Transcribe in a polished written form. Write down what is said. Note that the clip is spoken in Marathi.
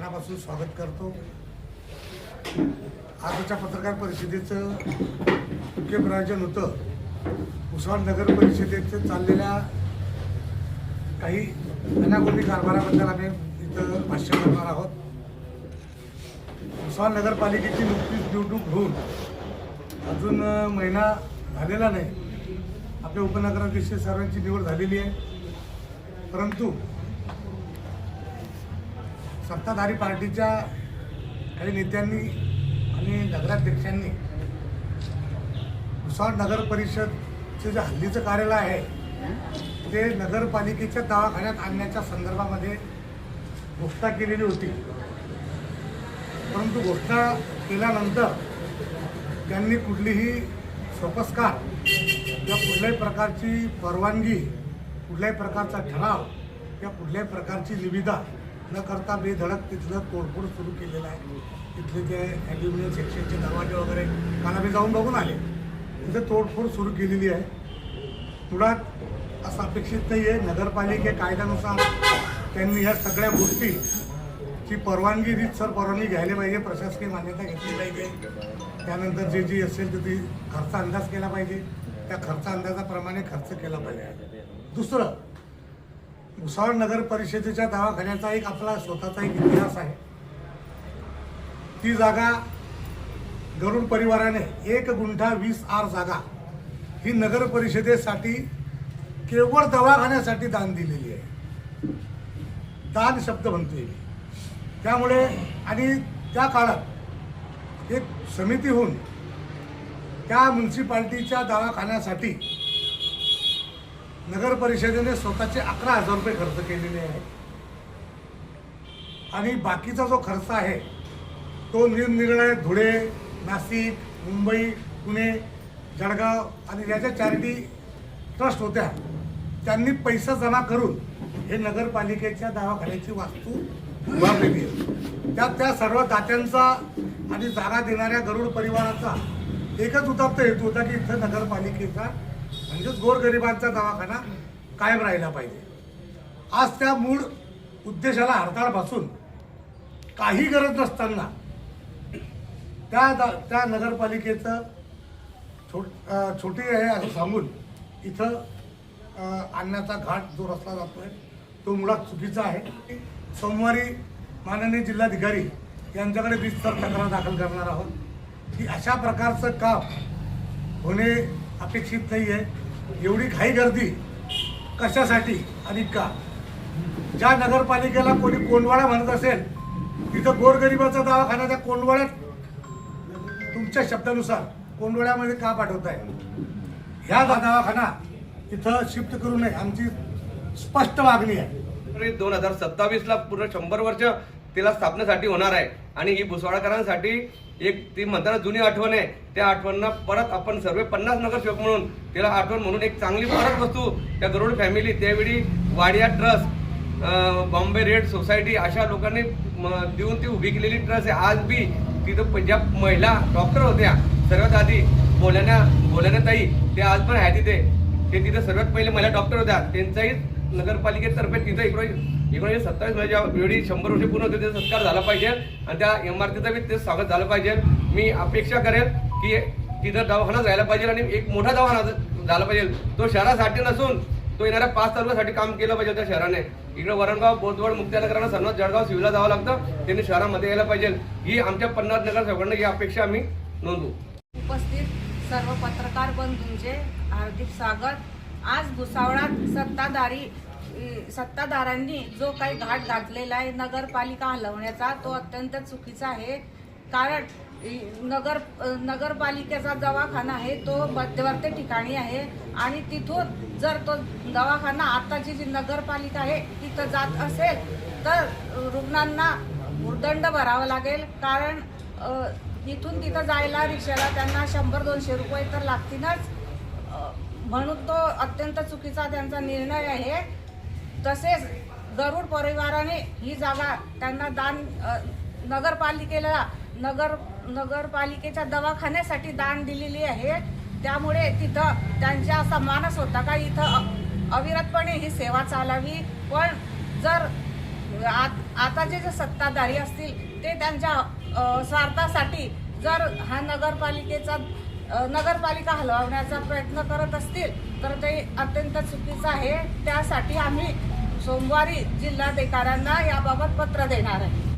मनापासून स्वागत करतो। आजच्या पत्रकार परिषदेचं मुख्य प्रयोजन होतं भुसावळ नगर परिषदेचे चाललेल्या काही अनागोंदी कारभाराबद्दल आम्ही इथं भाष्य करणार आहोत। भुसावळ नगरपालिकेची नुकतीच निवडणूक होऊन अजून महिना झालेला नाही। आपल्या उपनगराध्यक्ष सर्वांची निवड झालेली आहे, परंतु सत्ताधारी पार्टीच्या काही नेत्यांनी आणि नगराध्यक्षांनी भुसावळ नगर परिषदचे जे हल्लीचं कार्यालय आहे ते नगरपालिकेच्या दवाखान्यात आणण्याच्या संदर्भामध्ये घोषणा केलेली होती, परंतु घोषणा केल्यानंतर त्यांनी कुठलीही सोपस्कार या कुठल्याही प्रकारची परवानगी, कुठल्याही प्रकारचा ठराव या कुठल्याही प्रकारची निविदा न करता बेधडक तिथलं तोडफोड सुरू केलेलं आहे। तिथले जे ॲल्युमिनियम सेक्शनचे दरवाजे वगैरे काल आम्ही जाऊन बघून आले, तिथे तोडफोड सुरू केलेली आहे। मुळात असं अपेक्षित नाही आहे। नगरपालिके कायद्यानुसार त्यांनी ह्या सगळ्या गोष्टीची परवानगी रीतसर परवानगी घ्यायला पाहिजे, प्रशासकीय मान्यता घेतली पाहिजे। त्यानंतर जे असेल तर ती खर्च अंदाज केला पाहिजे, त्या खर्च अंदाजाप्रमाणे खर्च केला पाहिजे। दुसरं, भुसावळ नगर परिषदेच्या दवाखान्याचा एक आपला स्वतःचा एक इतिहास आहे। ती जागा गरुड परिवाराने 1 गुंठा 20 आर जागा ही नगर परिषदेसाठी केवळ दवाखान्यासाठी दान दिलेली आहे। दान शब्द म्हणतोय मी। त्यामुळे आणि त्या काळात एक समिती होऊन त्या म्युन्सिपाल्टीच्या दवाखान्यासाठी नगर परिषदेने स्वतःचे 11,000 रुपये खर्च केलेले आहे आणि बाकीचा जो खर्च आहे तो निरनिराळे धुळे, नाशिक, मुंबई, पुणे, जळगाव आणि ज्या ज्या चॅरिटी ट्रस्ट होत्या त्यांनी पैसा जमा करून हे नगरपालिकेच्या दवाखान्याची वास्तू उभारलेली आहे। त्या सर्व दात्यांचा आणि जागा देणाऱ्या गरुड परिवाराचा एकच उदात्त हेतू होता की इथं नगरपालिकेचा म्हणजेच गोरगरिबांचा दवाखाना कायम राहिला पाहिजे। आज त्या मूळ उद्देशाला हरताळ बसून काही गरज नसताना त्या नगरपालिकेचं छोटी आहे असं सांगून इथं आणण्याचा घाट जो रचला जातोय तो मुळात चुकीचा आहे। सोमवारी माननीय जिल्हाधिकारी यांच्याकडे रीतसर तक्रार दाखल करणार आहोत की अशा प्रकारचं काम होणे अपेक्षित नाही आहे। एवढी घाई गर्दी कशासाठी आणि का? ज्या नगरपालिकेला कोणी कोंडवाडा म्हणत असेल तिथं गोरगरिबाचा दवाखाना त्या कोंडवाड्यात तुमच्या शब्दानुसार कोंडवाड्यामध्ये का पाठवताय? ह्या दवाखाना तिथं शिफ्ट करू नये आमची स्पष्ट मागणी आहे। 2027ला पूर्ण 100 वर्ष तिला स्थापनेसाठी होणार आहे आणि ही भुसावळकरांसाठी एक ती म्हणताना जुनी आठवण आहे। त्या आठवणींना परत आपण सर्व 50 नगरसेवक म्हणून तिला आठवण म्हणून एक चांगली परत वस्तू त्या गरुड फॅमिली, त्यावेळी Wadia trust, Bombay red society अशा लोकांनी देऊन ती उभी केलेली ट्रस्ट आहे। आज बी तिथं ज्या महिला डॉक्टर होत्या सर्वात आधी बोलण्या ताई ते आज पण आहे ते तिथं सर्वात पहिले महिला डॉक्टर होत्या, त्यांचाही नगरपालिकेतर्फे तिथं 1927 वेळी 100 वर्ष पूर्ण होते त्याचा सत्कार झाला पाहिजे आणि त्या इमारतीचं बी ते स्वागत झालं पाहिजे। मी अपेक्षा करेन की तिथं दवाखाना जायला पाहिजे आणि एक मोठा दवाखाना झाला पाहिजे। तो शहरासाठी नसून तो येणाऱ्या 5 तालुक्यासाठी काम केलं पाहिजे त्या शहराने। इकडे वरणगाव, बोदवड, मुक्त्यानगरांना सर्व जळगाव, सिव्हिलला जावं लागतं, त्यांनी शहरामध्ये यायला पाहिजे। ही आमच्या 50 नगरसेवकांना ही अपेक्षा आम्ही नोंदवू। उपस्थित सर्व पत्रकार बंधूंचे हार्दिक स्वागत। आज भुसावळात सत्ताधाऱ्यांनी जो काही घाट घातलेला आहे नगरपालिका हलवण्याचा तो अत्यंत चुकीचा आहे। कारण नगरपालिकेचा दवाखाना आहे तो मध्यवर्ती ठिकाणी आहे आणि तिथून जर तो दवाखाना आताची जी नगरपालिका आहे तिथं जात असेल तर रुग्णांना भुर्दंड भरावा लागेल। कारण इथून तिथं जायला रिक्षाला त्यांना 100-200 रुपये तर लागतीलच, म्हणून तो अत्यंत चुकीचा त्यांचा निर्णय आहे। तसेच गरुड परिवाराने ही जागा त्यांना दान नगरपालिकेच्या दवाखान्यासाठी दान दिलेली आहे। त्यामुळे तिथं त्यांचा असा मानस होता का इथं अविरतपणे ही सेवा चालावी, पण जर आताचे जे सत्ताधारी असतील ते त्यांच्या स्वार्थासाठी जर हा नगरपालिका हलवण्याचा प्रयत्न करत असतील तर ते अत्यंत चुकीचं आहे. त्यासाठी आम्ही सोमवारी जिल्हाधिकाऱ्यांना याबाबत पत्र देणार आहे.